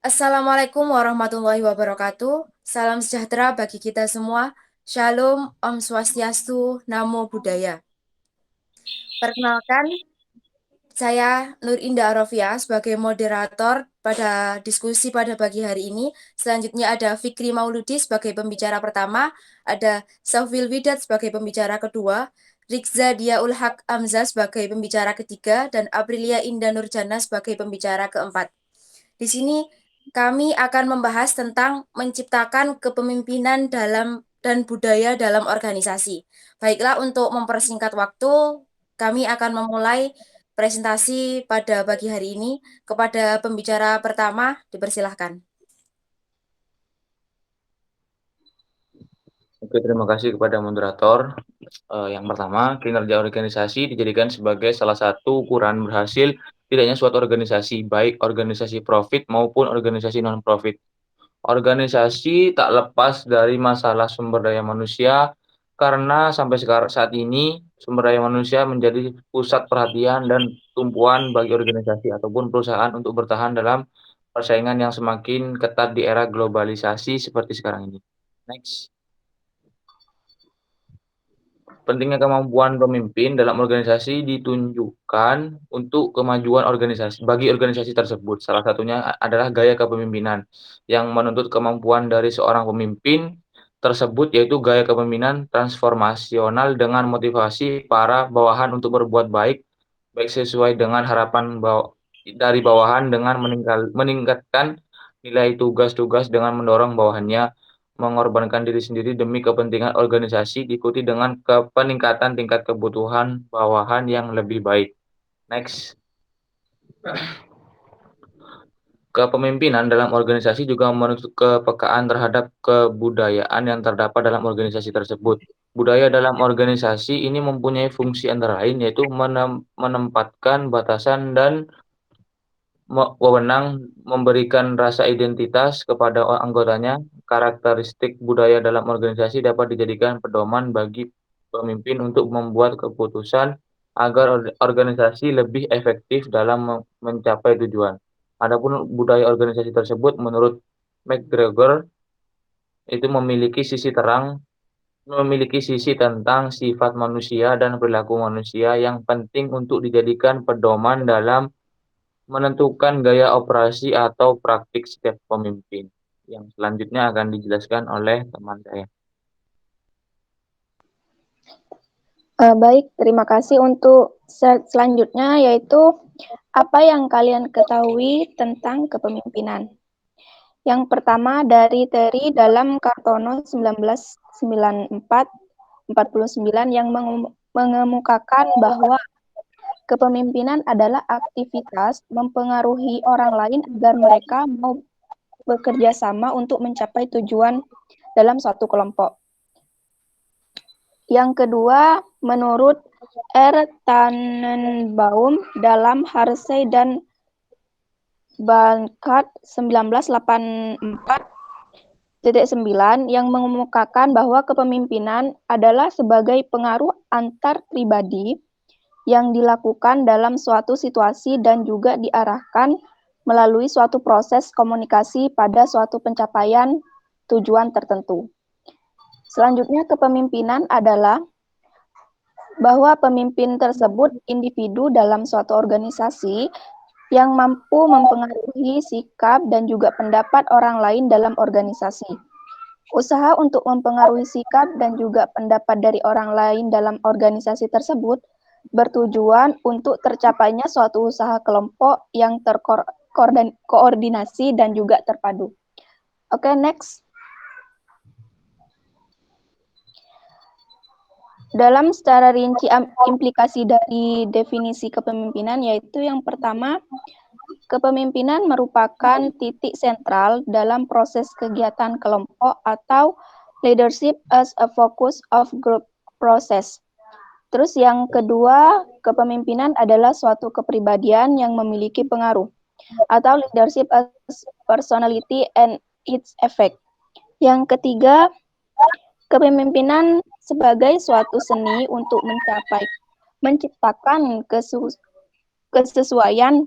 Assalamualaikum warahmatullahi wabarakatuh. Salam sejahtera bagi kita semua. Shalom, Om Swastiastu, Namo Buddhaya. Perkenalkan, saya Nur Indah Arofia sebagai moderator pada diskusi pada pagi hari ini. Selanjutnya ada Fikri Mauludi sebagai pembicara pertama, ada Sofil Widat sebagai pembicara kedua, Rikza Diaul Haq Amza sebagai pembicara ketiga, dan Aprilia Indah Nurjana sebagai pembicara keempat. Di sini kami akan membahas tentang menciptakan kepemimpinan dan budaya dalam organisasi. Baiklah, untuk mempersingkat waktu, kami akan memulai presentasi pada pagi hari ini. Kepada pembicara pertama, dipersilahkan. Oke, terima kasih kepada moderator. Yang pertama, kinerja organisasi dijadikan sebagai salah satu ukuran berhasil tidaknya suatu organisasi, baik organisasi profit maupun organisasi non-profit. Organisasi tak lepas dari masalah sumber daya manusia, karena sampai saat ini sumber daya manusia menjadi pusat perhatian dan tumpuan bagi organisasi ataupun perusahaan untuk bertahan dalam persaingan yang semakin ketat di era globalisasi seperti sekarang ini. Next. Pentingnya kemampuan pemimpin dalam organisasi ditunjukkan untuk kemajuan organisasi bagi organisasi tersebut. Salah satunya adalah gaya kepemimpinan yang menuntut kemampuan dari seorang pemimpin tersebut, yaitu gaya kepemimpinan transformasional dengan motivasi para bawahan untuk berbuat baik sesuai dengan harapan dari bawahan dengan meningkatkan nilai tugas-tugas dengan mendorong bawahannya mengorbankan diri sendiri demi kepentingan organisasi, diikuti dengan peningkatan tingkat kebutuhan bawahan yang lebih baik. Next. Kepemimpinan dalam organisasi juga menuntut kepekaan terhadap kebudayaan yang terdapat dalam organisasi tersebut. Budaya dalam organisasi ini mempunyai fungsi antara lain, yaitu menempatkan batasan dan wewenang, memberikan rasa identitas kepada anggotanya. Karakteristik budaya dalam organisasi dapat dijadikan pedoman bagi pemimpin untuk membuat keputusan agar organisasi lebih efektif dalam mencapai tujuan. Adapun budaya organisasi tersebut menurut McGregor itu memiliki sisi tentang sifat manusia dan perilaku manusia yang penting untuk dijadikan pedoman dalam menentukan gaya operasi atau praktik setiap pemimpin. Yang selanjutnya akan dijelaskan oleh teman saya. Baik, terima kasih untuk selanjutnya, yaitu apa yang kalian ketahui tentang kepemimpinan. Yang pertama dari Terry dalam Kartono 1994-49 yang mengemukakan bahwa kepemimpinan adalah aktivitas mempengaruhi orang lain agar mereka mau bekerja sama untuk mencapai tujuan dalam suatu kelompok. Yang kedua, menurut R. Tannenbaum dalam Hersey dan Bankart 1984-9 yang mengemukakan bahwa kepemimpinan adalah sebagai pengaruh antar pribadi yang dilakukan dalam suatu situasi dan juga diarahkan melalui suatu proses komunikasi pada suatu pencapaian tujuan tertentu. Selanjutnya, kepemimpinan adalah bahwa pemimpin tersebut individu dalam suatu organisasi yang mampu mempengaruhi sikap dan juga pendapat orang lain dalam organisasi. Usaha untuk mempengaruhi sikap dan juga pendapat dari orang lain dalam organisasi tersebut bertujuan untuk tercapainya suatu usaha kelompok yang terkoordinasi dan juga terpadu. Oke, next. Dalam secara rinci implikasi dari definisi kepemimpinan, yaitu yang pertama, kepemimpinan merupakan titik sentral dalam proses kegiatan kelompok atau leadership as a focus of group process. Terus yang kedua, kepemimpinan adalah suatu kepribadian yang memiliki pengaruh atau leadership as personality and its effect. Yang ketiga, kepemimpinan sebagai suatu seni untuk menciptakan kesesuaian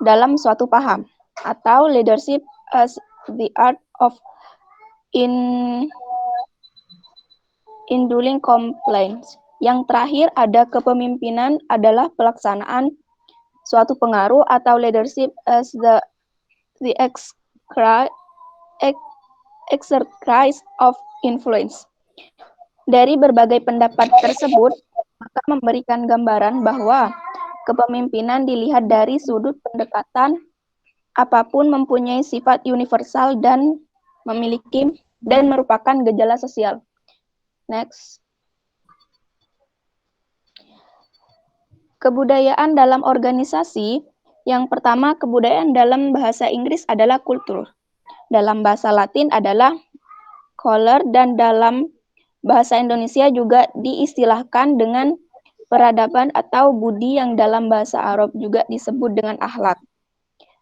dalam suatu paham, atau leadership as the art of induling compliance. Yang terakhir ada kepemimpinan adalah pelaksanaan suatu pengaruh atau leadership as the exercise of influence. Dari berbagai pendapat tersebut, maka memberikan gambaran bahwa kepemimpinan dilihat dari sudut pendekatan apapun mempunyai sifat universal dan memiliki dan merupakan gejala sosial. Next. Kebudayaan dalam organisasi. Yang pertama, kebudayaan dalam bahasa Inggris adalah kultur. Dalam bahasa Latin adalah color, dan dalam bahasa Indonesia juga diistilahkan dengan peradaban atau budi, yang dalam bahasa Arab juga disebut dengan akhlak.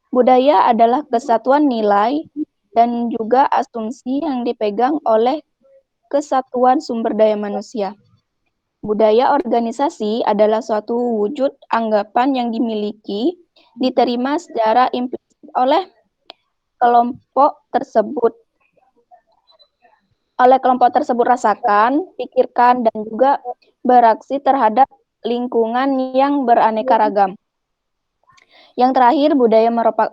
Budaya adalah kesatuan nilai dan juga asumsi yang dipegang oleh kesatuan sumber daya manusia. Budaya organisasi adalah suatu wujud anggapan yang dimiliki, diterima secara implisit oleh kelompok tersebut. Rasakan, pikirkan, dan juga beraksi terhadap lingkungan yang beraneka ragam. Yang terakhir, budaya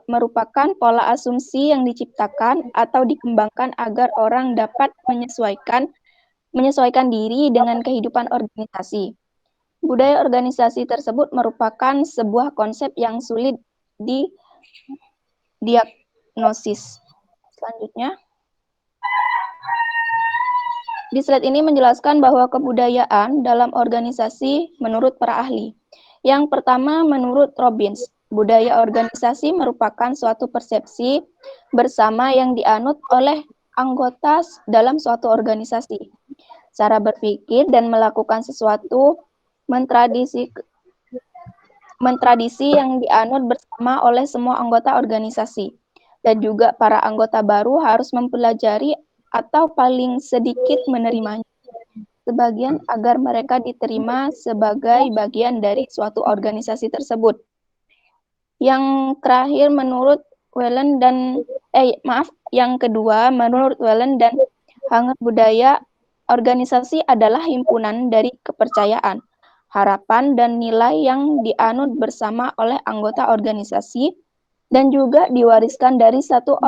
merupakan pola asumsi yang diciptakan atau dikembangkan agar orang dapat menyesuaikan diri dengan kehidupan organisasi. Budaya organisasi tersebut merupakan sebuah konsep yang sulit didiagnosis. Selanjutnya, di slide ini menjelaskan bahwa kebudayaan dalam organisasi menurut para ahli. Yang pertama, menurut Robbins, budaya organisasi merupakan suatu persepsi bersama yang dianut oleh anggota dalam suatu organisasi. Cara berpikir dan melakukan sesuatu mentradisi yang dianut bersama oleh semua anggota organisasi. Dan juga para anggota baru harus mempelajari atau paling sedikit menerimanya sebagian agar mereka diterima sebagai bagian dari suatu organisasi tersebut. Yang terakhir menurut yang kedua menurut Whelan dan Hanger, budaya organisasi adalah himpunan dari kepercayaan, harapan, dan nilai yang dianut bersama oleh anggota organisasi dan juga diwariskan dari satu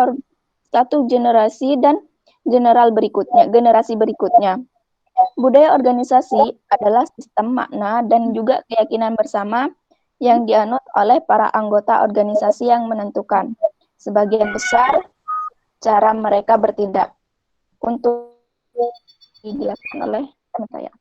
generasi dan generasi berikutnya. Budaya organisasi adalah sistem makna dan juga keyakinan bersama yang dianut oleh para anggota organisasi yang menentukan sebagian besar cara mereka bertindak. Untuk dijelaskan oleh saya.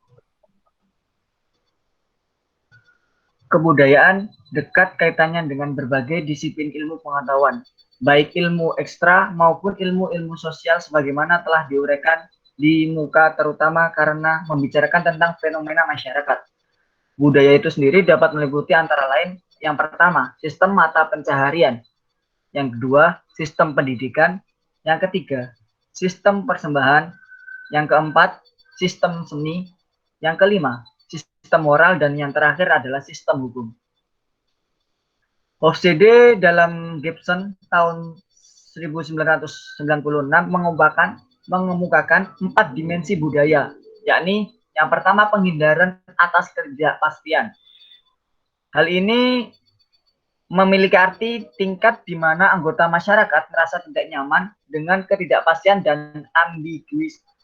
Kebudayaan dekat kaitannya dengan berbagai disiplin ilmu pengetahuan, baik ilmu ekstra maupun ilmu-ilmu sosial sebagaimana telah diuraikan di muka, terutama karena membicarakan tentang fenomena masyarakat. Budaya itu sendiri dapat meliputi antara lain, yang pertama, sistem mata pencaharian, yang kedua, sistem pendidikan, yang ketiga, sistem persembahan, yang keempat, sistem seni, yang kelima, sistem moral, dan yang terakhir adalah sistem hukum. Hofstede dalam Gibson tahun 1996 mengemukakan 4 dimensi budaya, yakni yang pertama penghindaran atas ketidakpastian. Hal ini memiliki arti tingkat di mana anggota masyarakat merasa tidak nyaman dengan ketidakpastian dan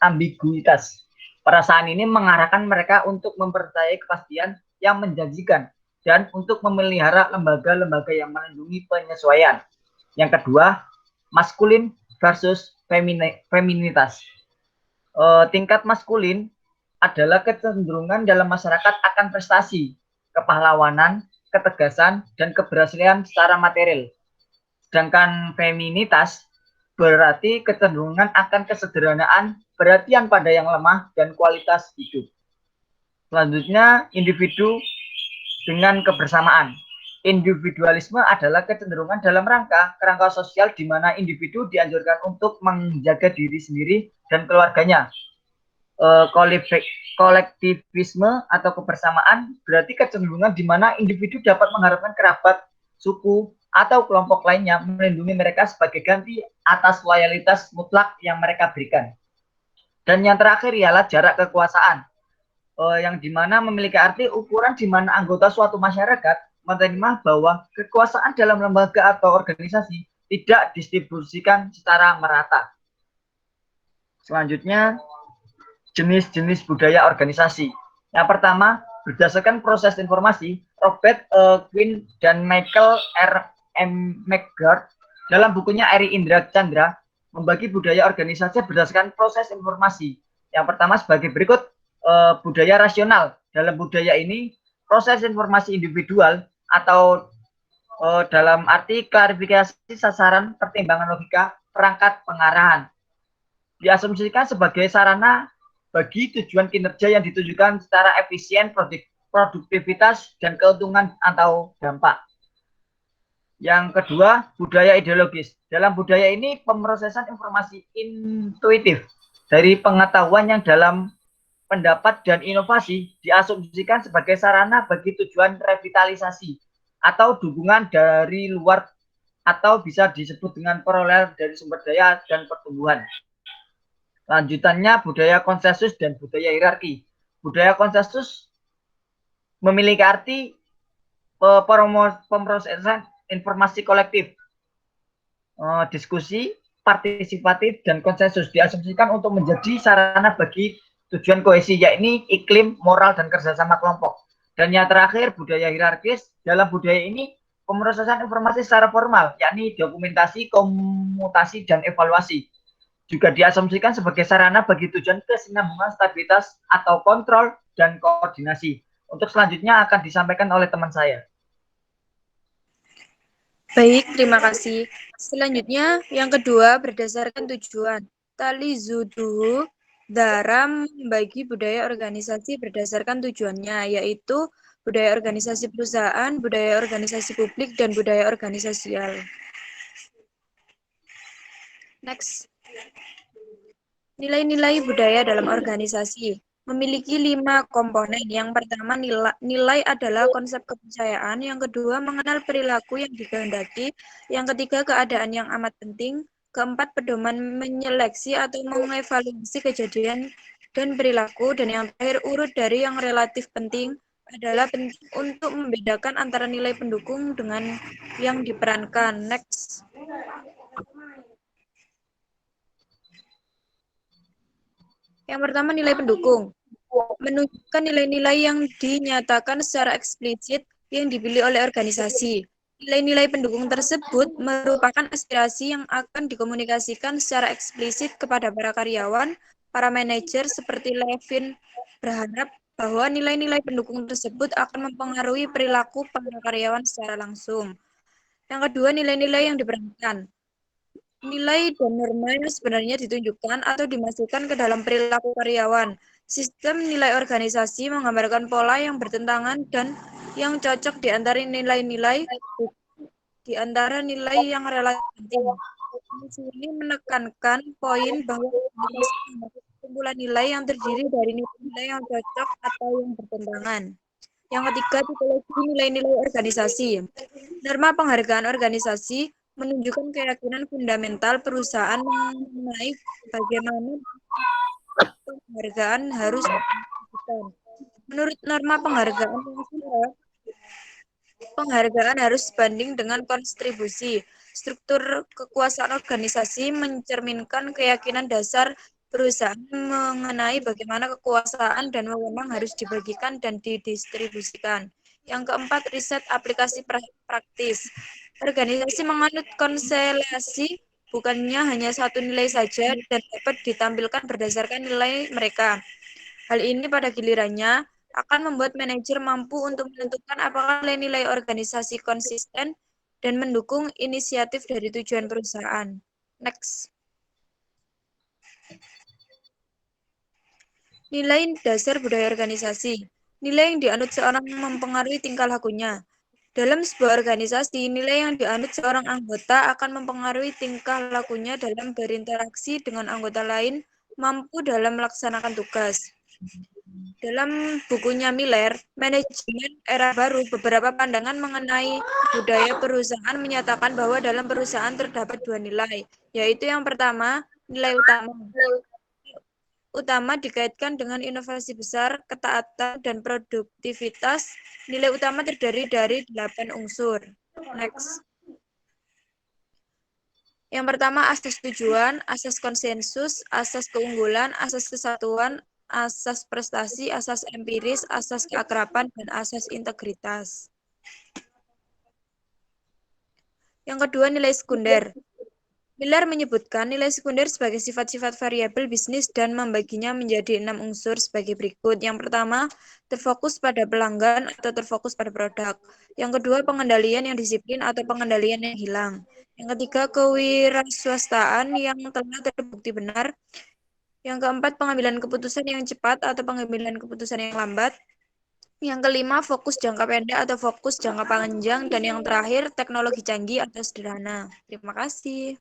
ambiguitas. Perasaan ini mengarahkan mereka untuk mempercayai kepastian yang menjanjikan dan untuk memelihara lembaga-lembaga yang melindungi penyesuaian. Yang kedua, maskulin versus feminitas. Tingkat maskulin adalah kecenderungan dalam masyarakat akan prestasi, kepahlawanan, ketegasan, dan keberhasilan secara material. Sedangkan feminitas berarti kecenderungan akan kesederhanaan, perhatian pada yang lemah, dan kualitas hidup. Selanjutnya, individu dengan kebersamaan. Individualisme adalah kecenderungan dalam kerangka sosial di mana individu dianjurkan untuk menjaga diri sendiri dan keluarganya. Kolektivisme atau kebersamaan berarti kecenderungan di mana individu dapat mengharapkan kerabat, suku, atau kelompok lainnya melindungi mereka sebagai ganti atas loyalitas mutlak yang mereka berikan. Dan yang terakhir ialah jarak kekuasaan, yang dimana memiliki arti ukuran di mana anggota suatu masyarakat menerima bahwa kekuasaan dalam lembaga atau organisasi tidak distribusikan secara merata. Selanjutnya, jenis-jenis budaya organisasi. Yang pertama, berdasarkan proses informasi, Robert Quinn dan Michael R. M. McGrath dalam bukunya Eri Indra Chandra membagi budaya organisasi berdasarkan proses informasi. Yang pertama sebagai berikut, budaya rasional. Dalam budaya ini, proses informasi individual atau dalam arti klarifikasi sasaran, pertimbangan logika, perangkat pengarahan diasumsikan sebagai sarana bagi tujuan kinerja yang ditujukan secara efisien, produktivitas, dan keuntungan atau dampak. Yang kedua, budaya ideologis. Dalam budaya ini, pemrosesan informasi intuitif dari pengetahuan yang dalam pendapat dan inovasi diasumsikan sebagai sarana bagi tujuan revitalisasi atau dukungan dari luar atau bisa disebut dengan perolehan dari sumber daya dan pertumbuhan. Lanjutannya budaya konsensus dan budaya hierarki. Budaya konsensus memiliki arti pemrosesan informasi kolektif, diskusi, partisipatif, dan konsensus diasumsikan untuk menjadi sarana bagi tujuan kohesi, yakni iklim, moral, dan kerjasama kelompok. Dan yang terakhir, budaya hierarkis. Dalam budaya ini, pemrosesan informasi secara formal, yakni dokumentasi, komutasi, dan evaluasi, juga diasumsikan sebagai sarana bagi tujuan kesinambungan, stabilitas, atau kontrol, dan koordinasi. Untuk selanjutnya akan disampaikan oleh teman saya. Baik, terima kasih. Selanjutnya, yang kedua, berdasarkan tujuan. Tali Zudu dalam membagi budaya organisasi berdasarkan tujuannya, yaitu budaya organisasi perusahaan, budaya organisasi publik, dan budaya organisasial. Next. Nilai-nilai budaya dalam organisasi memiliki 5 komponen. Yang pertama, nilai adalah konsep kepercayaan. Yang kedua, mengenal perilaku yang dikehendaki. Yang ketiga, keadaan yang amat penting. Keempat, pedoman menyeleksi atau mengevaluasi kejadian dan perilaku. Dan yang terakhir, urut dari yang relatif penting adalah penting untuk membedakan antara nilai pendukung dengan yang diperankan. Next. Yang pertama, nilai pendukung. Menunjukkan nilai-nilai yang dinyatakan secara eksplisit yang dipilih oleh organisasi. Nilai-nilai pendukung tersebut merupakan aspirasi yang akan dikomunikasikan secara eksplisit kepada para karyawan, para manajer, seperti Levin berharap bahwa nilai-nilai pendukung tersebut akan mempengaruhi perilaku para karyawan secara langsung. Yang kedua, nilai-nilai yang diperankan. Nilai dan norma yang sebenarnya ditunjukkan atau dimasukkan ke dalam perilaku karyawan. Sistem nilai organisasi menggambarkan pola yang bertentangan dan yang cocok di antara nilai-nilai yang relatif penting. Ini menekankan poin bahwa kumpulan nilai yang terdiri dari nilai-nilai yang cocok atau yang bertentangan. Yang ketiga, tipologi nilai-nilai organisasi. Norma penghargaan organisasi menunjukkan keyakinan fundamental perusahaan mengenai bagaimana penghargaan harus dilakukan. Menurut norma penghargaan yang sama, penghargaan harus sebanding dengan kontribusi. Struktur kekuasaan organisasi mencerminkan keyakinan dasar perusahaan mengenai bagaimana kekuasaan dan wewenang harus dibagikan dan didistribusikan. Yang keempat, riset aplikasi praktis. Organisasi menganut konstelasi bukannya hanya satu nilai saja dan dapat ditampilkan berdasarkan nilai mereka. Hal ini pada gilirannya akan membuat manajer mampu untuk menentukan apakah nilai-nilai organisasi konsisten dan mendukung inisiatif dari tujuan perusahaan. Next. Nilai dasar budaya organisasi. Nilai yang dianut seorang mempengaruhi tingkah lakunya. Dalam sebuah organisasi, nilai yang dianut seorang anggota akan mempengaruhi tingkah lakunya dalam berinteraksi dengan anggota lain, mampu dalam melaksanakan tugas. Dalam bukunya Miller, Manajemen Era Baru, beberapa pandangan mengenai budaya perusahaan menyatakan bahwa dalam perusahaan terdapat dua nilai, yaitu yang pertama, nilai utama dikaitkan dengan inovasi besar, ketaatan, dan produktivitas. Nilai utama terdiri dari 8 unsur. Next. Yang pertama, asas tujuan, asas konsensus, asas keunggulan, asas kesatuan, asas prestasi, asas empiris, asas keakraban, dan asas integritas. Yang kedua, nilai sekunder. Miller menyebutkan nilai sekunder sebagai sifat-sifat variabel bisnis dan membaginya menjadi 6 unsur sebagai berikut. Yang pertama, terfokus pada pelanggan atau terfokus pada produk. Yang kedua, pengendalian yang disiplin atau pengendalian yang hilang. Yang ketiga, kewirausahaan yang telah terbukti benar. Yang keempat, pengambilan keputusan yang cepat atau pengambilan keputusan yang lambat. Yang kelima, fokus jangka pendek atau fokus jangka panjang. Dan yang terakhir, teknologi canggih atau sederhana. Terima kasih.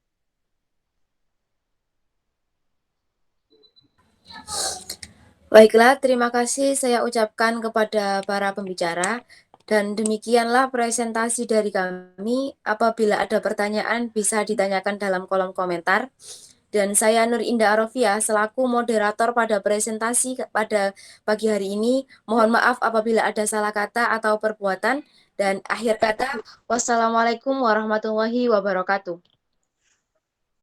Baiklah, terima kasih saya ucapkan kepada para pembicara. Dan demikianlah presentasi dari kami. Apabila ada pertanyaan, bisa ditanyakan dalam kolom komentar. Dan saya Nur Indah Arofia, selaku moderator pada presentasi pada pagi hari ini. Mohon maaf apabila ada salah kata atau perbuatan. Dan akhir kata, wassalamualaikum warahmatullahi wabarakatuh.